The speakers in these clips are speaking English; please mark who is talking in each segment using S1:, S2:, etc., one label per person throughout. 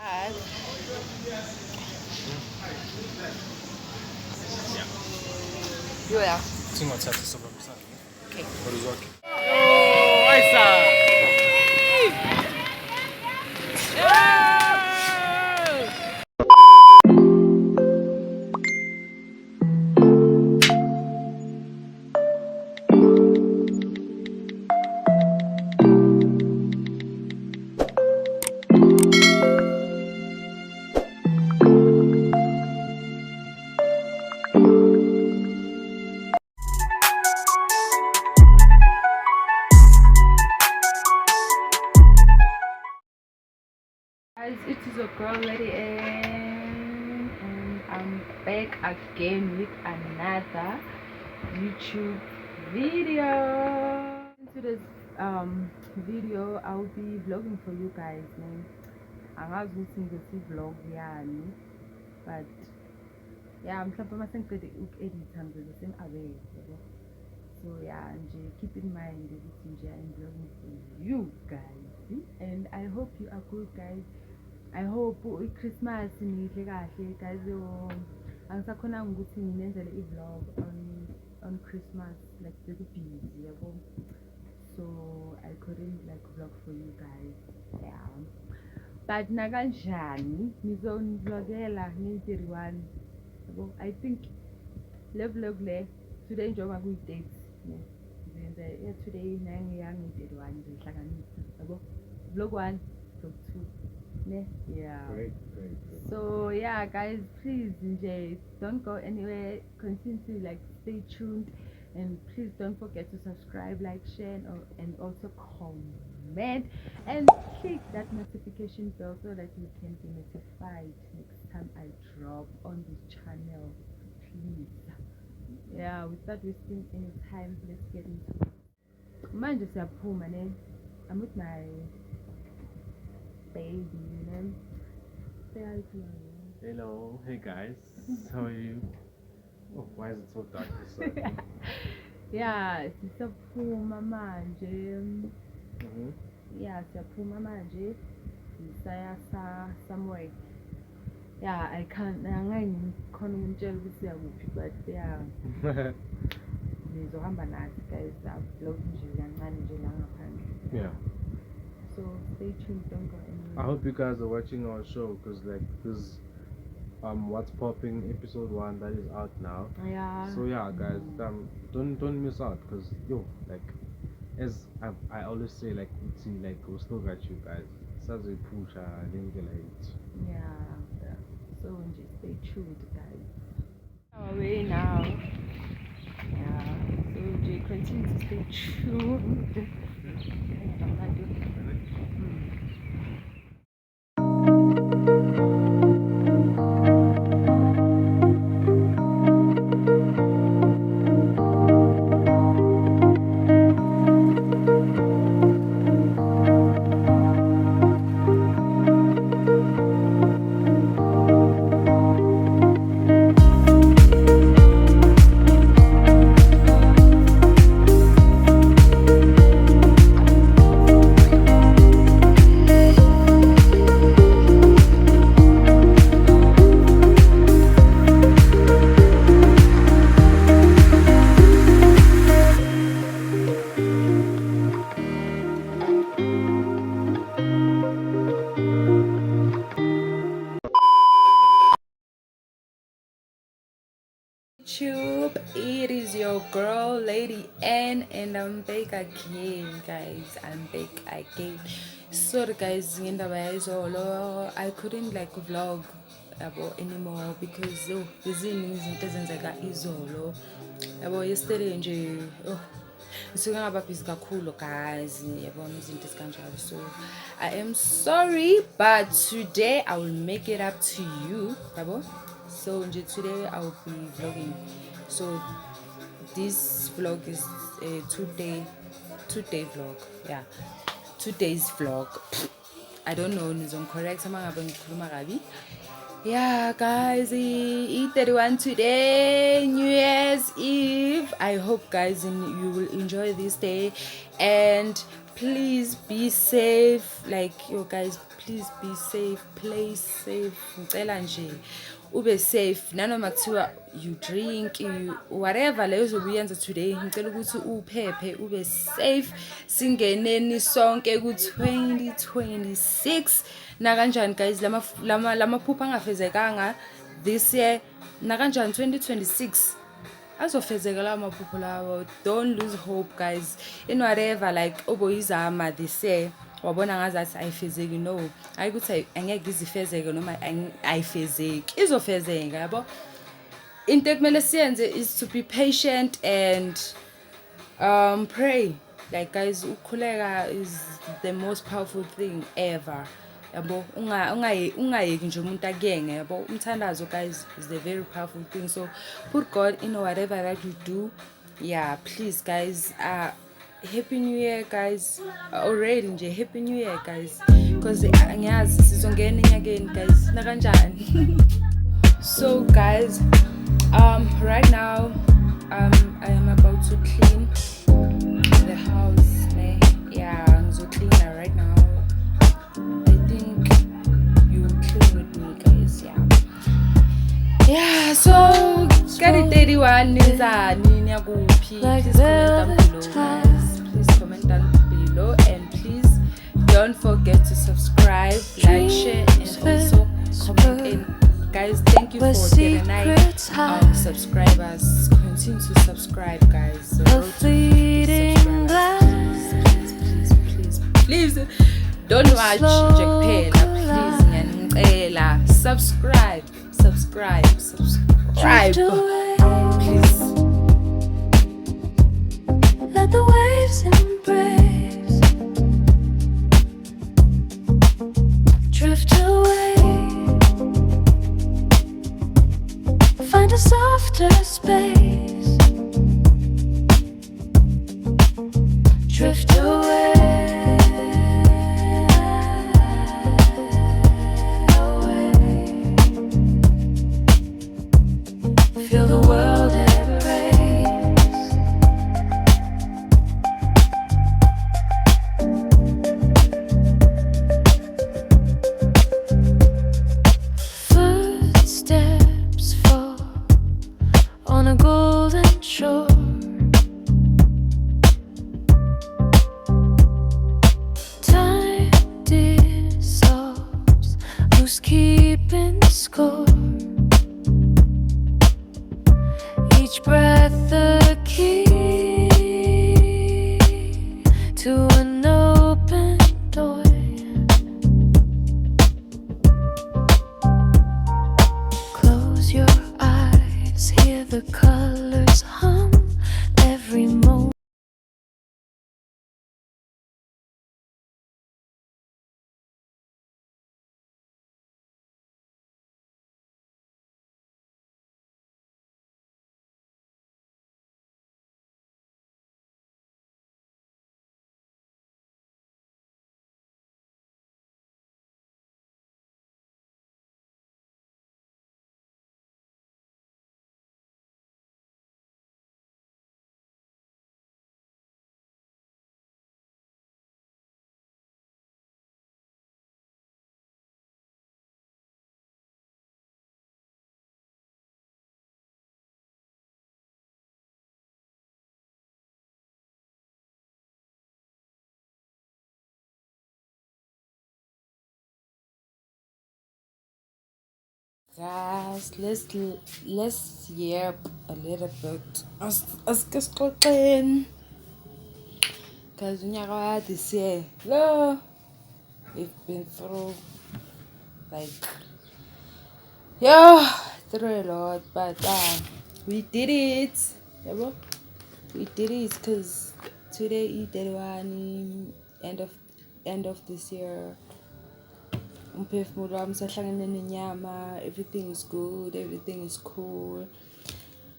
S1: Yeah.
S2: Singathatha sobambisana.
S1: Okay.
S2: Oluzwakhe.
S3: Oh, Ayisa.
S1: Guys, it is your girl Lady Ann, and I'm back again with another YouTube video. In today's video, I'll be vlogging for you guys, man. Angazi ukuthi ngithi vlog yani, but yeah, mhlawumbe uma sengiqede uku-editha ngizobe seng-aware, yabo. So yeah, nje keep in mind ukuthi nje I'm vlogging for you guys, and I hope you are good, guys. I hope i-Christmas nihle kahle, guys. Angisakhonanga ukuthi nginenzele i-vlog on Christmas, like very busy, yabo. So I couldn't like vlog for you guys, yeah. But nakanjani ngizonivlogela nge-31, yabo. I think le vlog le today njengoba kuyi-date, ngizenza today nangiyange-31 ngizohlanganisa, yabo. Vlog 1, vlog 2. Yeah.
S2: Great.
S1: So yeah, guys, please enjoy. Don't go anywhere. Continue to like stay tuned, and please don't forget to subscribe, like, share, and also comment, and click that notification bell so that you can be notified next time I drop on this channel. Please. Yeah, without wasting any time, let's get into it. Manje siyaphuma ne. I'm with my baby, you know. Say hi to her.
S2: Hello, hey guys. How are you? Oh, why is it so dark this side?
S1: Yeah, siyaphuma manje. Yeah, siyaphuma manje. Saya somewhere. Yeah, I can't. Ngikhona ukumtshela ukuthi siyakuphi, but yeah. Nizohamba nathi, guys. Vlog nje kancane nje la ngaphandle.
S2: Yeah.
S1: So stay tuned, don't go anywhere.
S2: I hope you guys are watching our show because like this What's Popping episode 1 that is out now.
S1: Yeah.
S2: So yeah, guys, don't miss out because like as I always say, like we still got you guys. Says we push
S1: Yeah. So just stay tuned, guys. Our way now. Yeah. So just continue to stay tuned. YouTube, it is your girl Lady Ann, and I'm back again, guys. I'm back again. Sorry guys, I couldn't like vlog anymore because izinto ezenzeka izolo. Yesterday nje ngisuke ngaba busy kakhulu, guys. Izinto ezikanjalo. So I am sorry, but today I will make it up to you. So today I will be vlogging. So this vlog is a two-day vlog. Yeah, 2 days vlog. I don't know, correct. Yeah, guys, E31 today, New Year's Eve. I hope, guys, you will enjoy this day. And please be safe. Like, yo guys, please be safe, play safe. Ngicela nje ube safe. Nanoma kuthiwa you drink, you whatever leyo uzobuyenza today, ngicela ukuthi uphephe, ube safe. Singeneni sonke ku 2026. Na kanjani guys, lamaphupha angafezekanga this year, na kanjani 2026 azofezeka lawo maphupho lawo. Don't lose hope guys in whatever, like oboyizama this year wabona ngazathi ayifezeki. No, ayikuthi angeke izifezeke noma ayifezeki, izofezeka yabo. Into ekumele siyenze is to be patient and pray. Like guys, ukukhuleka is the most powerful thing ever yabo. Ungayeki nje umuntu akuyenge yabo. Umthandazo guys is the very powerful thing, so put God in whatever that you do. Yeah, please guys, happy new year guys. Already nje happy new year guys, because ngiyazi sizongena enyakeni guys, na kanjani. So guys, right now I am about to clean the house. Yeah, I'm so clean right now. I think you clean with me guys. Yeah, so kani 31 nizani nyakuphi? Please comment down below and please don't forget to subscribe, like, share and also comment in. Guys, thank you for 39 subscribers. Continue to subscribe guys. So please don't watch Jack Pena, please ngiyacela. Subscribe please.
S4: Let the waves embrace, drift away, find a softer space, drift away. Feel the world embrace. Footsteps fall on a golden shore. Time dissolves, who's keeping score? Each breath the key to an open door. Close your eyes, hear the colors hum every moment.
S1: Guys, let's yap a little bit. Asixoxeni. Guys, unyaka wa this year, lo, we've been through like through a lot, but we did it. Yabo? We did it because today is 31, end of this year. Umphefumulo wami usahlangene nenyama, everything is good, everything is cool.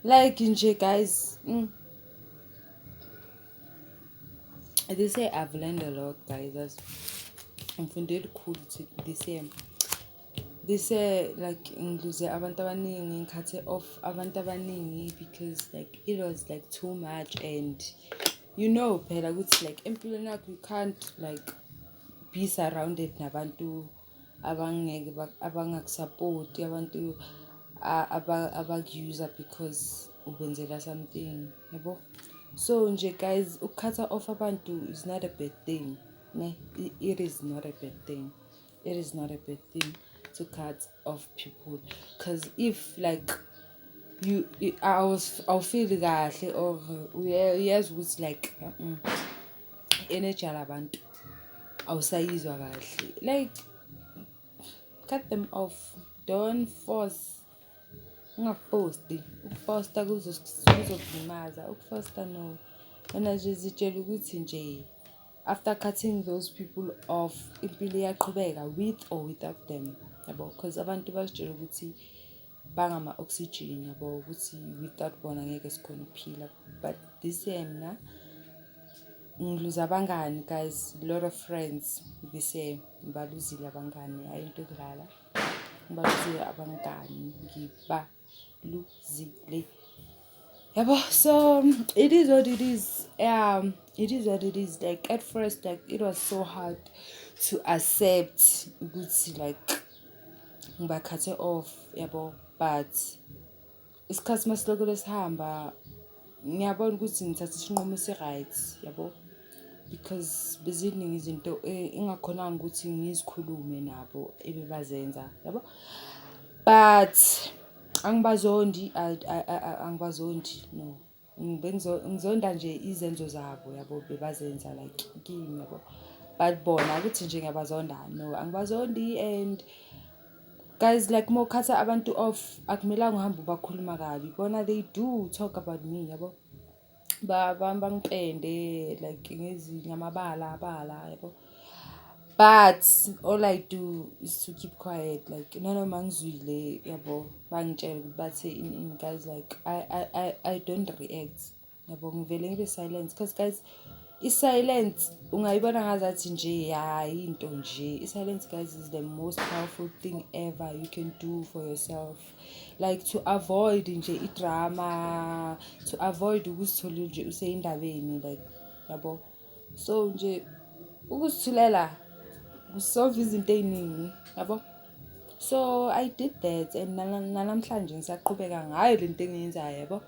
S1: Like nje guys, this year I've learned a lot guys. Ngifunde cool this year. This year like ngiluze abantu abaningi, ngikhathe off abantu abaningi because like it was like too much and you know phela ukuthi like empilweni yakho you can't like be surrounded nabantu abangakusupport abantu abakuuser because ubenzela something yabo. So nje guys, ukukhatha off abantu is not a bad thing, ne? It is not a bad thing. It is not a bad thing to cut off people, because if like I'll feel kahle or uyazi ukuthi like energy yalabantu awusayizwa kahle, like cut them off. Don't force. Ungaposti. Ukuposta kuzokulimaza. Ukuposta no. Wena nje zitshela ukuthi nje after cutting those people off, impilo iyaqhubeka with or without them. Yabo, because abantu bazitshela ukuthi bangama oxygen, yabo, ukuthi without bona ngeke sikhona ukuphila. But this year mina ngiluza abangani guys, a lot of friends this year ngibaluzile abangani, ayinto edlala. Ngibaluzile abangani, ngibaluzile. Yabo, so it is what it is. It is what it is. Like at first, like it was so hard to accept ukuthi like ngibakhathe off, yabo, but isikhathi masiloko lesihamba ngiyabona ukuthi ngithatha isinqumo right, yabo, because beziningi izinto engakhonanga ukuthi ngizikhulume nabo ebebazenza, yabo. But angibazondi, angibazondi, no. Ngizonda nje izenzo zabo, yabo, bebazenza like kimi, yabo. But bona ukuthi nje ngiyabazonda, no, angibazondi. And guys, like mokhatha abantu off akumelanga uhambe ubakhuluma kabi. Bona they do talk about me, yabo. Bangipende like ngamabala, yabo. But all I do is to keep quiet, like nanoma ngizwile, yabo, bangitshela ukuthi bathe in guys, like I don't react, yabo, ngivele ngibe silent, because guys i-silence ungayibona ngazathi nje hayi into nje. I-silence guys is the most powerful thing ever you can do for yourself, like to avoid nje i-drama, to avoid ukuzithola nje useyindabeni, like, yabo. So nje ukuzithulela solve izinto eziningi, yabo. So I did that, and namhlanje ngisaqhubeka ngayo lento engiyenzayo, yabo.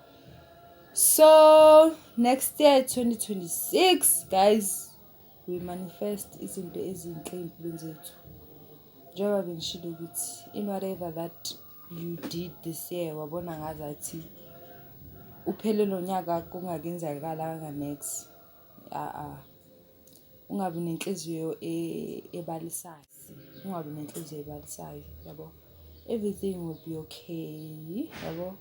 S1: So next year 2026 guys, we manifest izinto ezinhle empilweni zethu. Njengoba bengishilo ukuthi in whatever that you did this year, wabona ngazathi uphele nonyaka kungakenzakalanga next, ungabi nenhliziyo ebalisayo, ungabi nenhliziyo ebalisayo, yabo. Everything will be okay, yabo.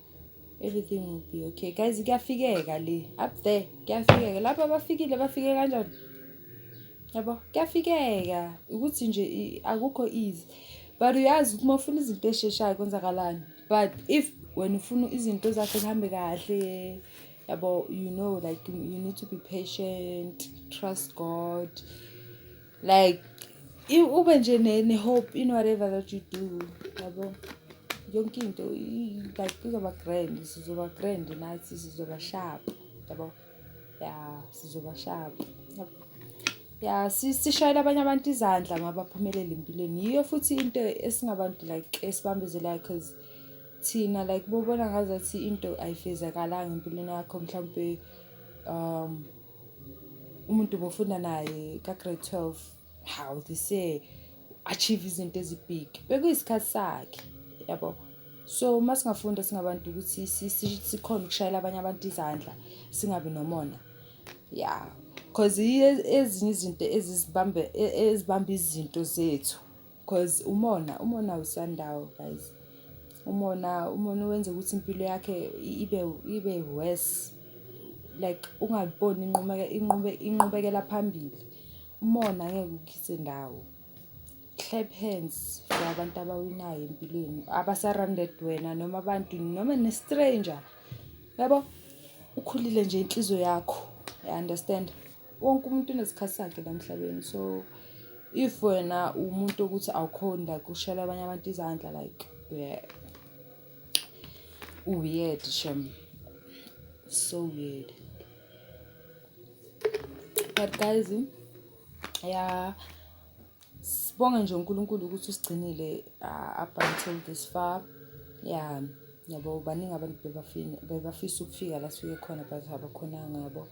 S1: Everything will be okay guys. Kuyafikeka le up there, kuyafikeka lapha abafikile bafike kanjani, yabo. Kuyafikeka ukuthi nje akukho easy, but uyazi ukuthi mawufuna izinto ezisheshayo kwenzakalani. But if when ufuna izinto zakho zihambe kahle, yabo, you know, like you need to be patient, trust God, like ube nje ne hope in whatever that you do, yabo. Yonke into like kuzoba grand, sizoba grand nathi, sizoba sharp, yabo. Yeah, sizoba sharp, yabo. Yeah, sishayela abanye abantu izandla ngabaphumelela empilweni. Yiyo futhi into esingabantu like esibambezelayo, because thina like bobona ngazathi into ayifezakalanga empilweni yakho, mhlawumbe umuntu bofunda naye ka grade 12, how they say achieve izinto ezibig, bekuyisikhathi sakhe, yabo. So masingafunda singabantu ukuthi sikhona ukushayela abanye abantu izandla, singabi nomona. Yeah, because ezinye izinto ezibamba izinto zethu, because umona usandawo guys. Umona wenza ukuthi impilo yakhe ibe worse, like ungaboni inqubekela phambili. Umona ngeke ukhise ndawo. Clap hands for abantu abawinayo empilweni, abasurrounded wena noma abantu noma ne-stranger, yabo. Ukhulile nje inhliziyo yakho, you understand? Wonke umuntu unesikhathi sakhe la emhlabeni. So if wena umuntu ukuthi awukhona like ushayela abanye abantu izandla, like weird, shem, so weird. But guys, yeah, sibonga nje uNkulunkulu ukuthi usigcinile up until this far. Yeah, yabo baningi abantu bebafisa ukufika la sifike khona but abakhonanga yabo.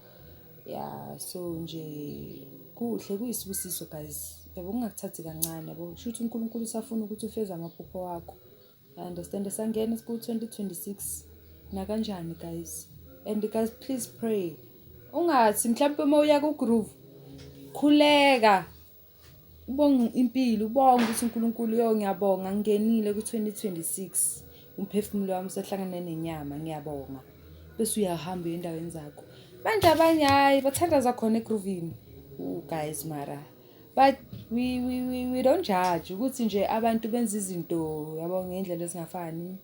S1: Yeah, so nje kuhle kuyisibusiso guys. Yabo ungakuthathi kancane yabo. Shuthi uNkulunkulu usafuna ukuthi ufeze amaphupho wakho. I understand esangena ku 2026 na kanjani guys. And guys, please pray. Ungathi mhlawumbe moya ku groove. Khuleka. Ubonga impilo, ubonga ukuthi uNkulunkulu ngiyabonga ngingenile ku 2026. Umphefumulo wami usehlangene nenyama, ngiyabonga. Bese uyahamba endaweni zakho. Manje abanye hayi bathandaza khona egroovini. Guys mara. But we don't judge ukuthi nje abantu benza izinto yabo ngendlela ezingafani.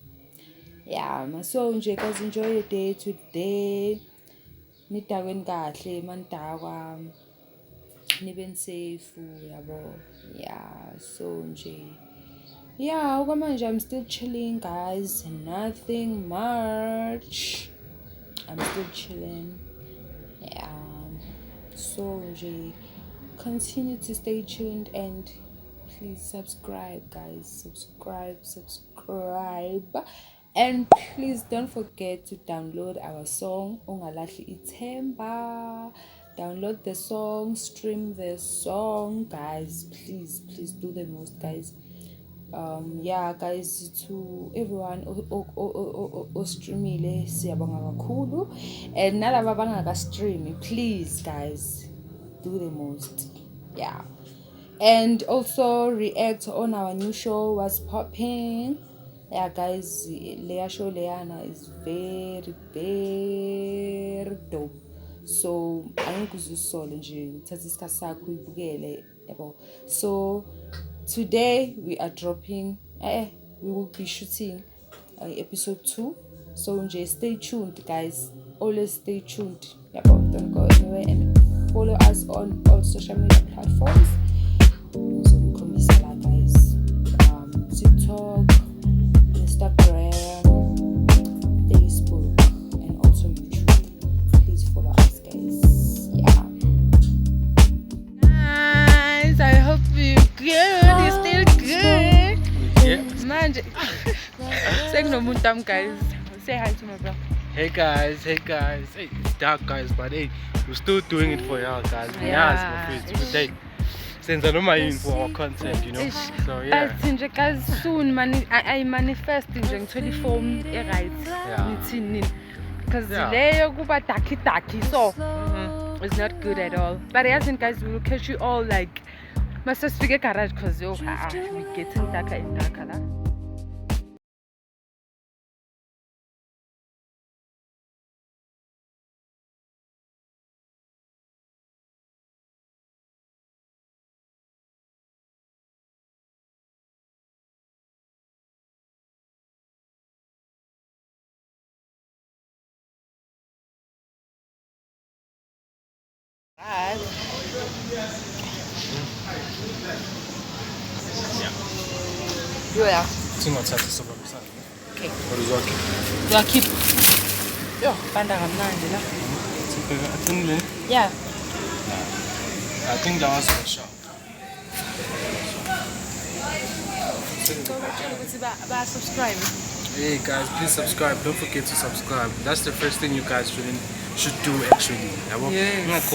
S1: Yeah, so nje guys enjoy your day today. Nidakweni kahle manidakwa. Nibe safe yabo. Yeah, so nje. Yeah, okwamanje I'm still chilling guys. Nothing much. I'm still chilling. Yeah. So nje continue to stay tuned and please subscribe guys. Subscribe. And please don't forget to download our song Ungalahli Ithemba. Download the song, stream the song, guys. Please do the most, guys. Yeah, guys, to everyone o streamile siyabonga kakhulu, and nalaba bangaka stream, please guys do the most. Yeah, and also react on our new show What's Popping. Yeah guys, Leah show Leana is very dope. So angikuzusole nje uthatha isikhathi sakho uyibukele yabo. So today we are dropping we will be shooting episode 2. So nje stay tuned guys, always stay tuned yabo. Don't go anywhere and follow us on all social media platforms. So ngikhombisa la guys, TikTok, Instagram, Facebook, and also YouTube. Please follow us guys. Yeah guys, I hope you're good. You're still good.
S3: Yeah.
S1: Manje sekunomuntu am guys. Say hi to my bro.
S3: Hey guys. Hey, it's dark guys, but hey, we're still doing it for y'all guys.
S1: Yeah.
S3: My friends. Today, since I know my in for our content, you know. So yeah.
S1: But nje guys, soon I manifest nje ngithola iform right. Ngithini? Because leyo kuba darky so it's not good at all. But yes, guys, we will catch you all like must speak a garage because we getting darker and darker la. Yeah. Okay.
S3: What is okay?
S1: Yeah, keep. Yo, panda kamnandi la. Yeah.
S3: I think that was for sure.
S1: Subscribe.
S3: Hey guys, please subscribe. Don't forget to subscribe. That's the first thing you guys should do actually.
S1: Yes.